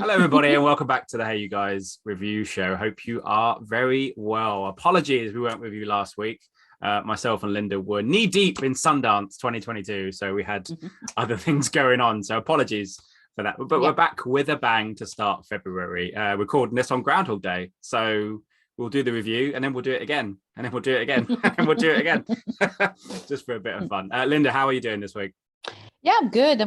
Hello, everybody, and welcome back to the Hey You Guys review show. Hope you are very well. Apologies, we weren't with you last week. Myself and Linda were knee deep in Sundance 2022, so we had other things going on. So apologies for that. But we're back with a bang to start February. Recording this on Groundhog Day, so we'll do the review and then we'll do it again, and then we'll do it again, and we'll do it again, just for a bit of fun. Linda, how are you doing this week? Yeah, I'm good.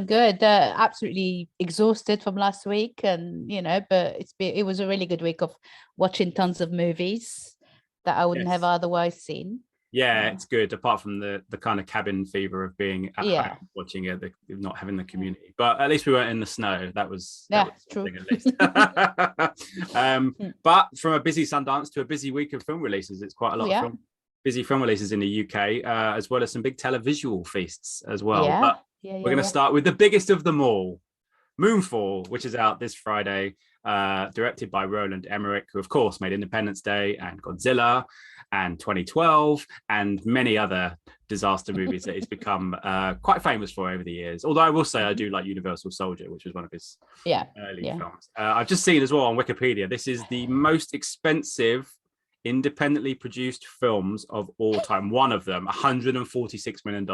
Absolutely exhausted from last week, and but it was a really good week of watching tons of movies that I wouldn't have otherwise seen. Yeah, it's good. Apart from the kind of cabin fever of being at home watching it, not having the community. But at least we weren't in the snow. That was true. At least. But from a busy Sundance to a busy week of film releases, it's quite a lot of busy film releases in the UK, as well as some big televisual feasts as well. But we're going to start with the biggest of them all, Moonfall, which is out this Friday, directed by Roland Emmerich, who of course made Independence Day and Godzilla and 2012 and many other disaster movies that he's become quite famous for over the years. Although I will say I do like Universal Soldier, which was one of his early films. I've just seen as well on Wikipedia, this is the most expensive independently produced films of all time. One of them, $146 million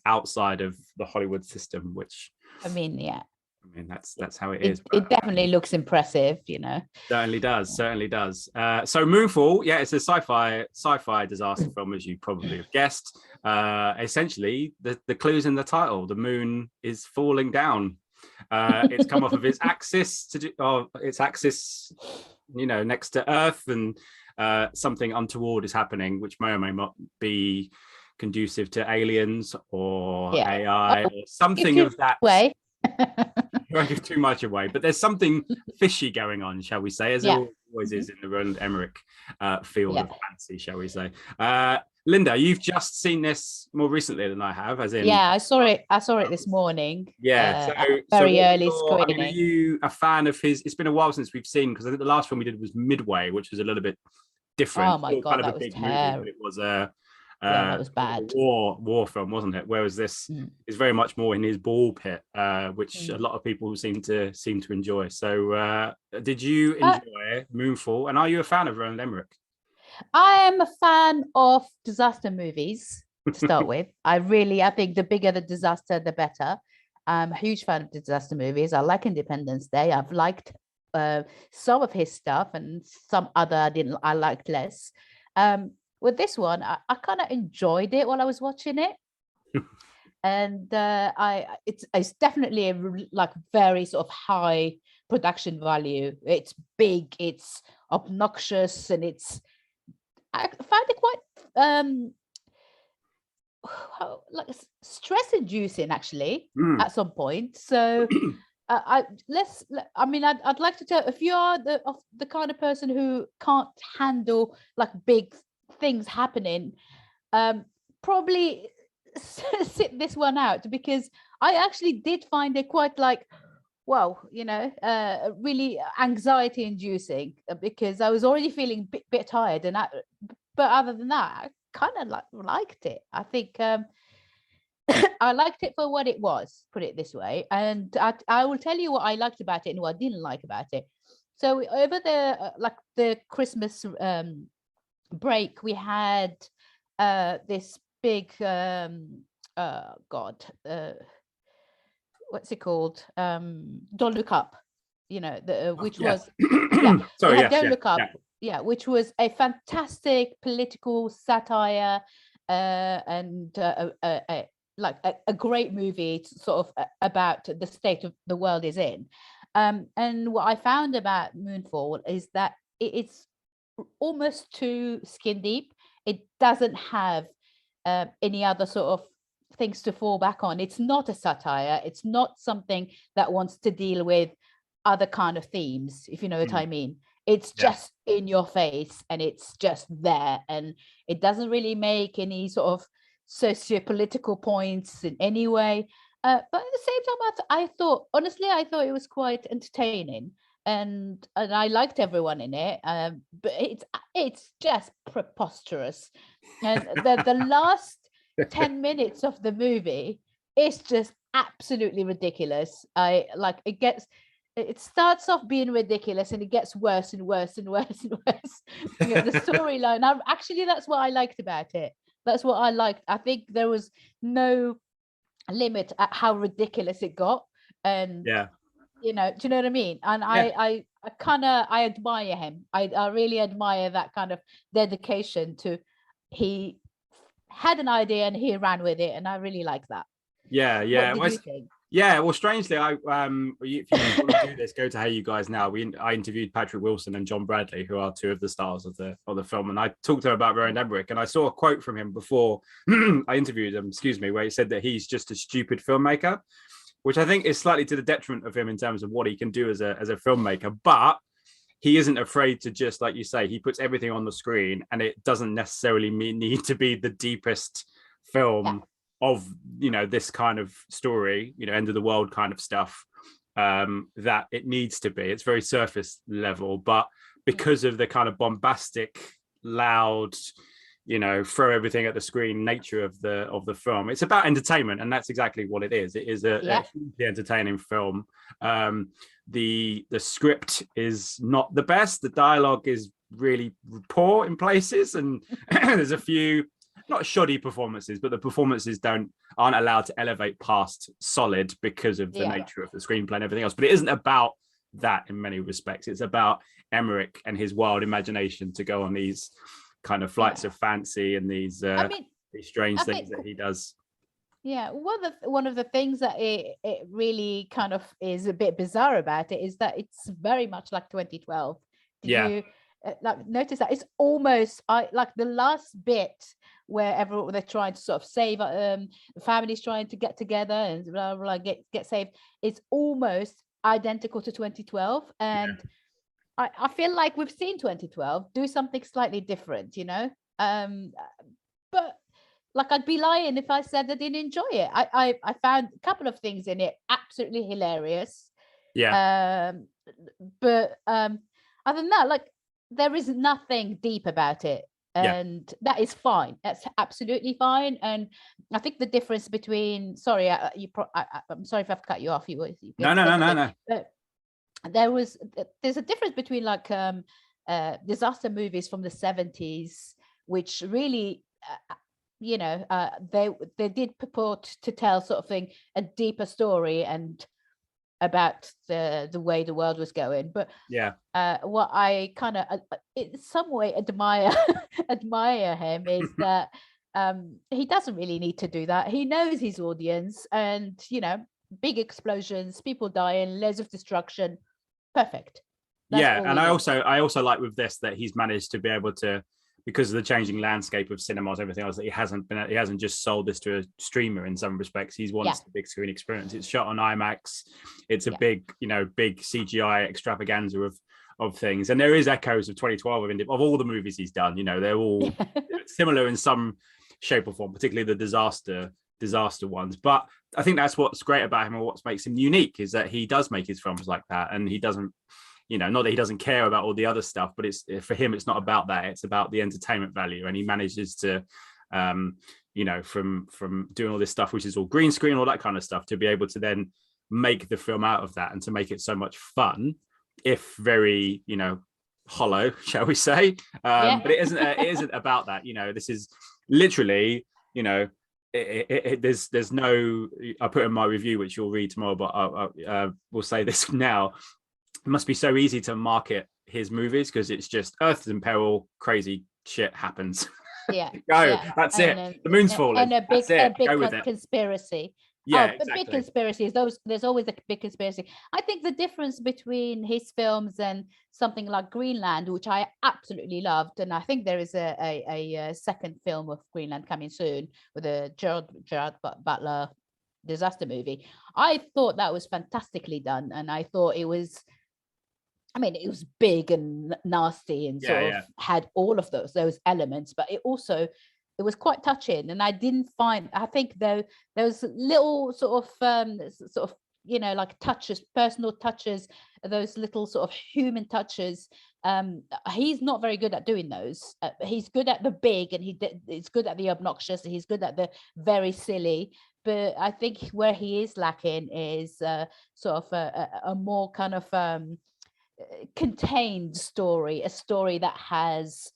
outside of the Hollywood system, which I mean, that's how it is. It definitely looks impressive, Certainly does. So Moonfall, it's a sci-fi disaster film, as you probably have guessed. Essentially, the clues in the title: the moon is falling down. It's come off of its axis next to Earth, and something untoward is happening, which may or may not be conducive to aliens or AI or something of that way. You won't give too much away, but there's something fishy going on, shall we say, as it always is in the Roland Emmerich field of fantasy, shall we say. Linda, you've just seen this more recently than I have, as in I saw it this morning. Very early screening. Are you a fan of his? It's been a while since we've seen, because I think the last film we did was Midway, which was a little bit different. Oh my god, that was terrible. Movie, it was that was bad. War film, wasn't it? Whereas this is very much more in his ball pit, which a lot of people seem to enjoy. So, did you enjoy Moonfall? And are you a fan of Roland Emmerich? I am a fan of disaster movies to start with. I think the bigger the disaster, the better. I'm a huge fan of disaster movies. I like Independence Day. I've liked some of his stuff, and some other I liked less. With this one, I kind of enjoyed it while I was watching it, and it's definitely a very sort of high production value. It's big, it's obnoxious, and I find it quite stress-inducing actually at some point. So I'd like to tell, if you are the kind of person who can't handle like big things happening, probably sit this one out, because I actually did find it quite really anxiety inducing, because I was already feeling a bit tired, but other than that, I kind of liked it. I think I liked it for what it was, put it this way, and I will tell you what I liked about it and what I didn't like about it. So over the Christmas break, we had this big what's it called? Don't Look Up, which was Don't Look Up, which was a fantastic political satire, and a great movie, sort of about the state of the world is in. And what I found about Moonfall is that it's almost too skin deep. It doesn't have any other sort of things to fall back on. It's not a satire. It's not something that wants to deal with other kind of themes, if you know what I mean. It's just in your face, and it's just there, and it doesn't really make any sort of socio-political points in any way. But at the same time, I thought it was quite entertaining, and I liked everyone in it. But it's just preposterous, and the last 10 minutes of the movie is just absolutely ridiculous. It gets it starts off being ridiculous and it gets worse and worse and worse and worse. The storyline. Actually, that's what I liked about it. That's what I liked. I think there was no limit at how ridiculous it got. And do you know what I mean? And I admire him. I really admire that kind of dedication to, he had an idea and he ran with it, and I really like that. What did you think? Well, strangely, if you want to do this, go to HeyUGuys now. I interviewed Patrick Wilson and John Bradley, who are two of the stars of the film, and I talked to him about Roland Emmerich, and I saw a quote from him before I interviewed him, where he said that he's just a stupid filmmaker, which I think is slightly to the detriment of him in terms of what he can do as a filmmaker. But he isn't afraid to, just like you say, he puts everything on the screen, and it doesn't necessarily need to be the deepest film of, this kind of story, end of the world kind of stuff, that it needs to be. It's very surface level, but because of the kind of bombastic, loud, throw everything at the screen nature of the film, it's about entertainment, and that's exactly what it is. It is a hugely entertaining film. The script is not the best. The dialogue is really poor in places, and there's a few not shoddy performances, but the performances aren't allowed to elevate past solid because of the nature of the screenplay and everything else. But it isn't about that in many respects. It's about Emmerich and his wild imagination to go on these kind of flights of fancy and these strange things that he does. One of the things that it really kind of is a bit bizarre about it is that it's very much like 2012. Did you notice that? It's almost like the last bit where they're trying to sort of save, the family's trying to get together and blah, blah, blah, get saved. It's almost identical to 2012, and I feel like we've seen 2012 do something slightly different, but like, I'd be lying if I said I didn't enjoy it. I found a couple of things in it absolutely hilarious. But other than that, like, there is nothing deep about it, and that is fine. That's absolutely fine. And I think the difference between, sorry, I'm sorry if I've cut you off. No. There's a difference between like disaster movies from the 70s, which really they did purport to tell sort of thing a deeper story and about the way the world was going. But what I kind of in some way admire him is that he doesn't really need to do that. He knows his audience, and big explosions, people dying, loads of destruction, perfect. And I also like with this that he's managed to be able to, because of the changing landscape of cinemas, everything else, that he hasn't just sold this to a streamer in some respects. He's wants the big screen experience. It's shot on IMAX. It's a big CGI extravaganza of things. And there is echoes of 2012 of all the movies he's done. They're all similar in some shape or form, particularly the disaster ones. But I think that's what's great about him, and what makes him unique, is that he does make his films like that, and he doesn't, not that he doesn't care about all the other stuff, but it's, for him, it's not about that. It's about the entertainment value, and he manages to, from doing all this stuff, which is all green screen, all that kind of stuff, to be able to then make the film out of that, and to make it so much fun, if very, hollow, shall we say? But it isn't about that. This is literally, there's no. I put in my review, which you'll read tomorrow, but I will say this now. It must be so easy to market his movies, because it's just Earth is in peril, crazy shit happens. That's it. The moon's falling. And a big conspiracy. Exactly. Big conspiracies. There's always a big conspiracy. I think the difference between his films and something like Greenland, which I absolutely loved, and I think there is a second film of Greenland coming soon with a Gerard Butler disaster movie. I thought that was fantastically done, and I thought it was. It was big and nasty, and sort of had all of those elements, but it was quite touching. And I think though there was little sort of like touches, personal touches, those little sort of human touches. He's not very good at doing those. He's good at the big, and he's good at the obnoxious, and he's good at the very silly. but I think where he is lacking is sort of a more kind of contained story, a story that has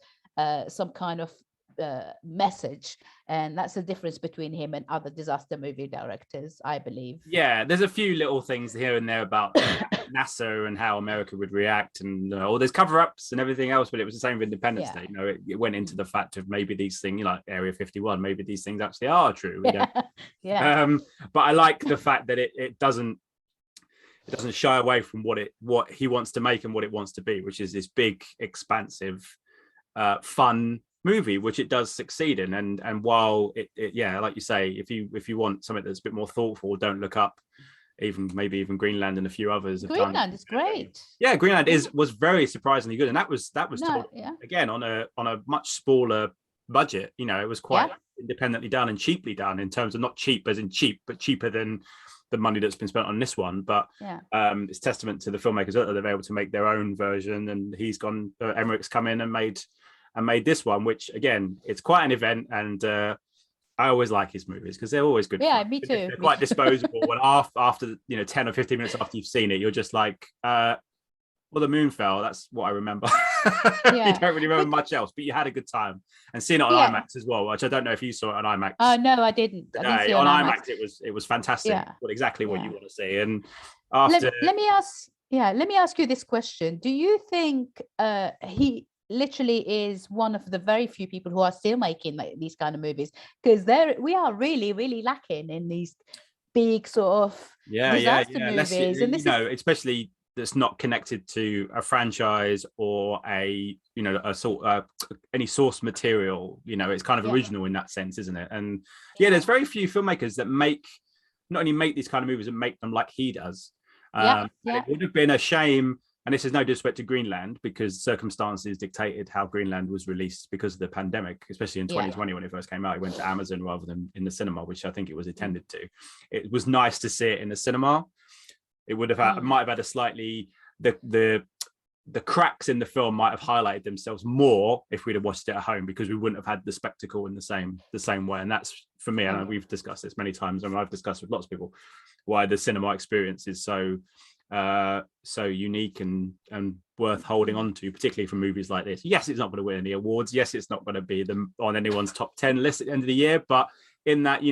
some kind of message, and that's the difference between him and other disaster movie directors, I believe. Yeah, there's a few little things here and there about NASA and how America would react, and all there's cover-ups and everything else, but it was the same with Independence Day. It went into the fact of maybe these things, like Area 51, maybe these things actually are true. But I like the fact that it doesn't shy away from what he wants to make and what it wants to be, which is this big, expansive, fun movie, which it does succeed in. And while it like you say, if you want something that's a bit more thoughtful, Don't Look Up, maybe even Greenland and a few others have Greenland done. Is great. Yeah, Greenland was very surprisingly good, and that was told, again, on a much smaller budget. It was quite independently done and cheaply done, in terms of not cheap as in cheap, but cheaper than the money that's been spent on this one. But it's testament to the filmmakers that they're able to make their own version, and Emmerich's come in and made this one, which again, it's quite an event. And I always like his movies because they're always good. Yeah, me too. They're quite disposable. When after 10 or 15 minutes after you've seen it, you're just like, well, the Moonfall, that's what I remember. You don't really remember much else, but you had a good time. And seeing it on IMAX as well, which I don't know if you saw it on IMAX. Oh no, I didn't. I didn't see on IMAX. It was fantastic. Exactly what you want to see. And after let me ask you this question. Do you think he literally is one of the very few people who are still making these kind of movies? Because we are really, really lacking in these big sort of disaster movies. And especially that's not connected to a franchise or any source material. It's kind of original in that sense, isn't it? And there's very few filmmakers that not only make these kind of movies and make them like he does. It would have been a shame. And this is no disrespect to Greenland, because circumstances dictated how Greenland was released because of the pandemic, especially in 2020 when it first came out. It went to Amazon rather than in the cinema, which I think it was intended to. It was nice to see it in the cinema. It would have might have had a slightly the cracks in the film might have highlighted themselves more if we'd have watched it at home, because we wouldn't have had the spectacle in the same way. And that's, for me, and we've discussed this many times, and I've discussed with lots of people, why the cinema experience is so unique and worth holding on to, particularly for movies like this. Yes, it's not going to win any awards. Yes, it's not going to be on anyone's top 10 list at the end of the year. But in that,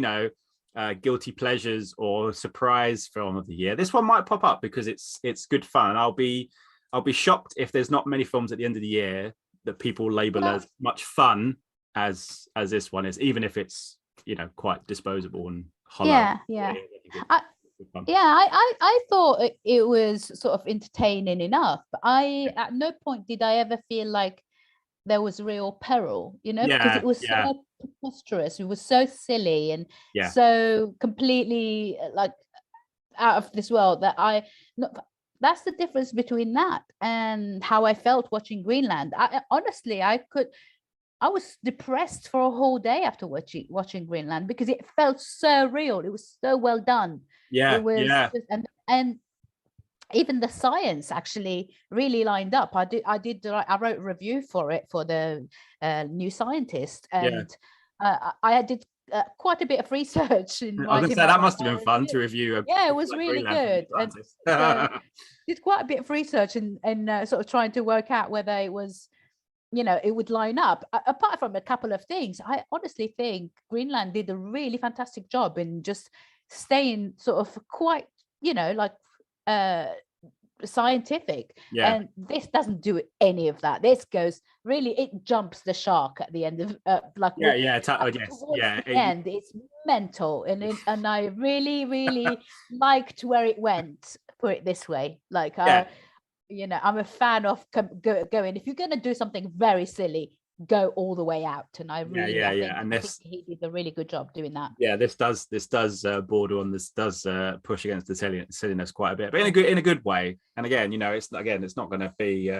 guilty pleasures or surprise film of the year, this one might pop up because it's good fun. I'll be shocked if there's not many films at the end of the year that people label as much fun as this one is, even if it's quite disposable and hollow. I thought it was sort of entertaining enough. At no point did I ever feel like there was real peril, because it was so preposterous. It was so silly and so completely like out of this world that that's the difference between that and how I felt watching Greenland. I was depressed for a whole day after watching Greenland, because it felt so real. It was so well done. It was and even the science actually really lined up. I wrote a review for it for the New Scientist, and I did quite a bit of research. I was going to say, that must have been fun to review. It was really good. And did quite a bit of research and sort of trying to work out whether it was, it would line up. Apart from a couple of things, I honestly think Greenland did a really fantastic job in just staying sort of quite, scientific. And this doesn't do any of that. This goes really, it jumps the shark at the end of end. It's mental, and I really, really liked where it went. Put it this way, I'm a fan of going. If you're going to do something very silly, go all the way out. And I really, I think he did a really good job doing that. This does border on this, does push against the silliness quite a bit, but in a good way. And again, it's not going to be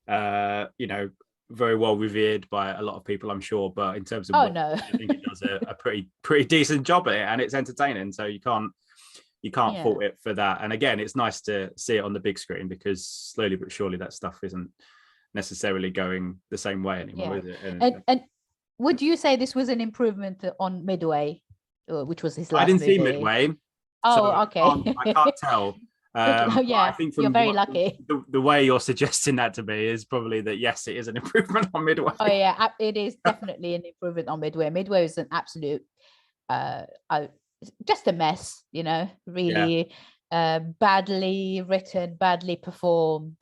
very well revered by a lot of people, I'm sure, but in terms of I think it does a pretty decent job at it, and it's entertaining, so you can't fault it for that. And again, it's nice to see it on the big screen, because slowly but surely that stuff isn't necessarily going the same way anymore, is it? And would you say this was an improvement on Midway, which was his last I didn't movie. see Midway. Oh, okay. I can't tell. I think you're very lucky. The way you're suggesting that to me is probably that, yes, it is an improvement on Midway. Oh yeah, it is definitely an improvement on Midway. Midway is an absolute just a mess, really. Badly written, badly performed.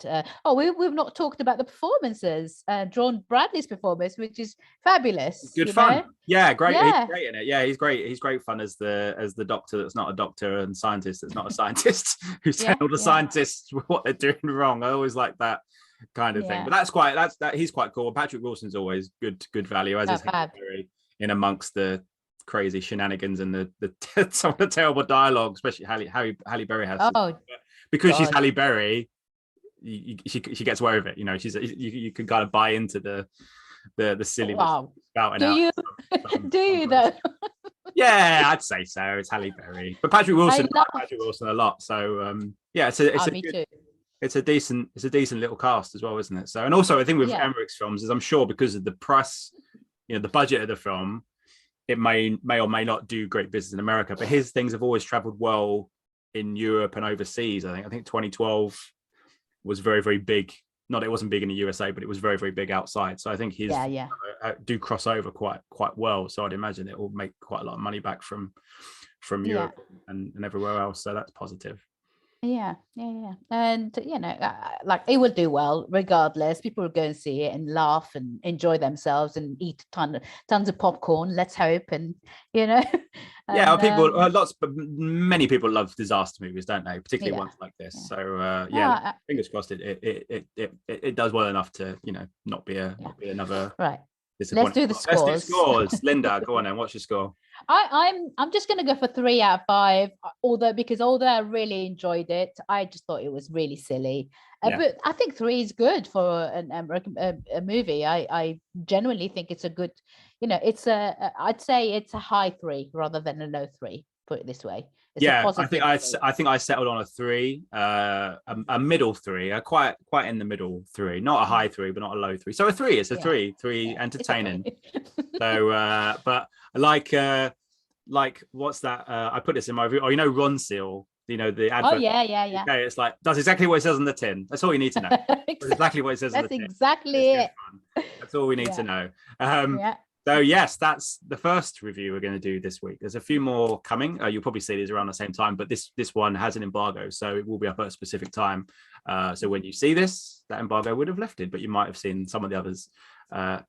We've not talked about the performances. John Bradley's performance, which is fabulous. Good fun. Yeah, great. Yeah. He's great in it. Yeah, he's great. He's great fun as the doctor that's not a doctor and scientist that's not a scientist who's telling all the scientists what they're doing wrong. I always like that kind of thing. But he's quite cool. Patrick Wilson's always good value, as is Halle Berry, in amongst the crazy shenanigans and the some of the terrible dialogue, especially Halle Berry has. Because she's Halle Berry, she gets away with it. You can kind of buy into the silly. Wow. Do you though? Yeah, I'd say so. It's Halle Berry, but Patrick Wilson. I like Patrick Wilson a lot. So it's a decent little cast as well, isn't it? So, and also I think with Emmerich's films is, I'm sure because of the price, the budget of the film, it may or may not do great business in America, but his things have always traveled well in Europe and overseas. I think 2012 was very, very big. Not it wasn't big in the USA, but it was very, very big outside. So I think his do cross over quite well. So I'd imagine it will make quite a lot of money back from Europe and everywhere else. So that's positive. Yeah. And like it will do well regardless. People will go and see it and laugh and enjoy themselves and eat tons of popcorn, let's hope. And many people love disaster movies, don't they, particularly ones like this. So fingers crossed it does well enough to not be another right. Let's do the scores. Let's do scores. Linda, go on then. What's your score? I'm just going to go for 3 out of 5. Although I really enjoyed it, I just thought it was really silly. But I think 3 is good for an American a movie. I genuinely think it's a good. I'd say it's a high 3 rather than a low 3. Put it this way. I think I settled on a 3, a middle 3, quite in the middle 3, not a high 3, but not a low 3. So a 3, it's a 3 entertaining. So, but like what's that? I put this in my review. Ron Seal, the advert. Oh yeah. Okay, it's like does exactly what it says on the tin. That's all you need to know. Exactly what it says on the tin. That's exactly it. That's all we need to know. So yes, that's the first review we're going to do this week. There's a few more coming. You'll probably see these around the same time, but this one has an embargo, so it will be up at a specific time. So when you see this, that embargo would have lifted, but you might have seen some of the others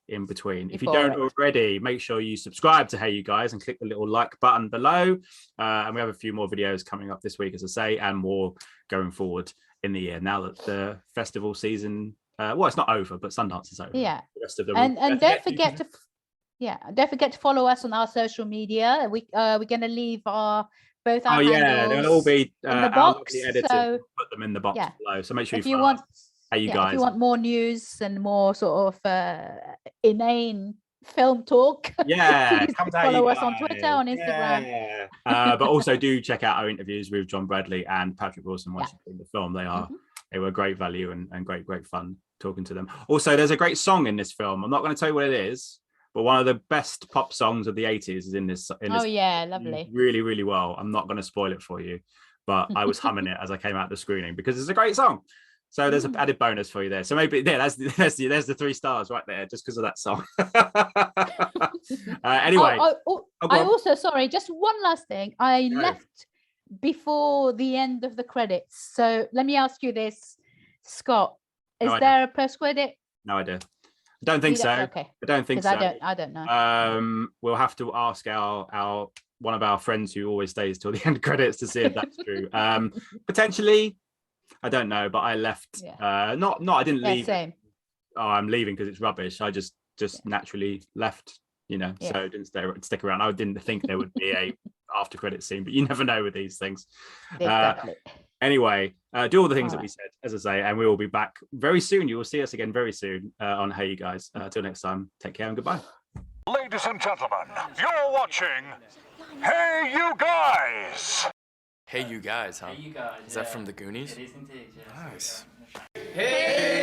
in between. If you don't already, make sure you subscribe to Hey You Guys and click the little like button below. And we have a few more videos coming up this week, as I say, and more going forward in the year. Now that the festival season, it's not over, but Sundance is over. Yeah. The rest of the and don't forget to. Yeah, don't forget to follow us on our social media. We're going to leave both our handles they'll all be in the box. So put them in the box below. So make sure you want. Hey, you guys. If you want more news and more sort of inane film talk, please follow us on Twitter, on Instagram. But also do check out our interviews with John Bradley and Patrick Wilson once you've seen the film. They were great value and great fun talking to them. Also, there's a great song in this film. I'm not going to tell you what it is, but one of the best pop songs of the 80s is in this. Lovely. Really, really well. I'm not going to spoil it for you, but I was humming it as I came out the screening because it's a great song. So there's an added bonus for you there. So maybe there's the 3 stars right there just because of that song. Anyway. I also, sorry, just one last thing. I left before the end of the credits. So let me ask you this, Scott. Is there a post-credit? No idea. I don't think so. Okay. I don't think so. I don't know. We'll have to ask our one of our friends who always stays till the end credits to see if that's true. Potentially, I don't know, but I left. I didn't leave. Same. Oh, I'm leaving because it's rubbish. I just naturally left. So I didn't stick around. I didn't think there would be a after credit scene, but you never know with these things. Exactly. Anyway, do all the things that we said, as I say, and we will be back very soon. You will see us again very soon on Hey You Guys. Till next time, take care and goodbye. Ladies and gentlemen, you're watching Hey You Guys! Hey You Guys, huh? Hey You Guys. Is that from the Goonies? It is indeed, yes. Nice. Hey!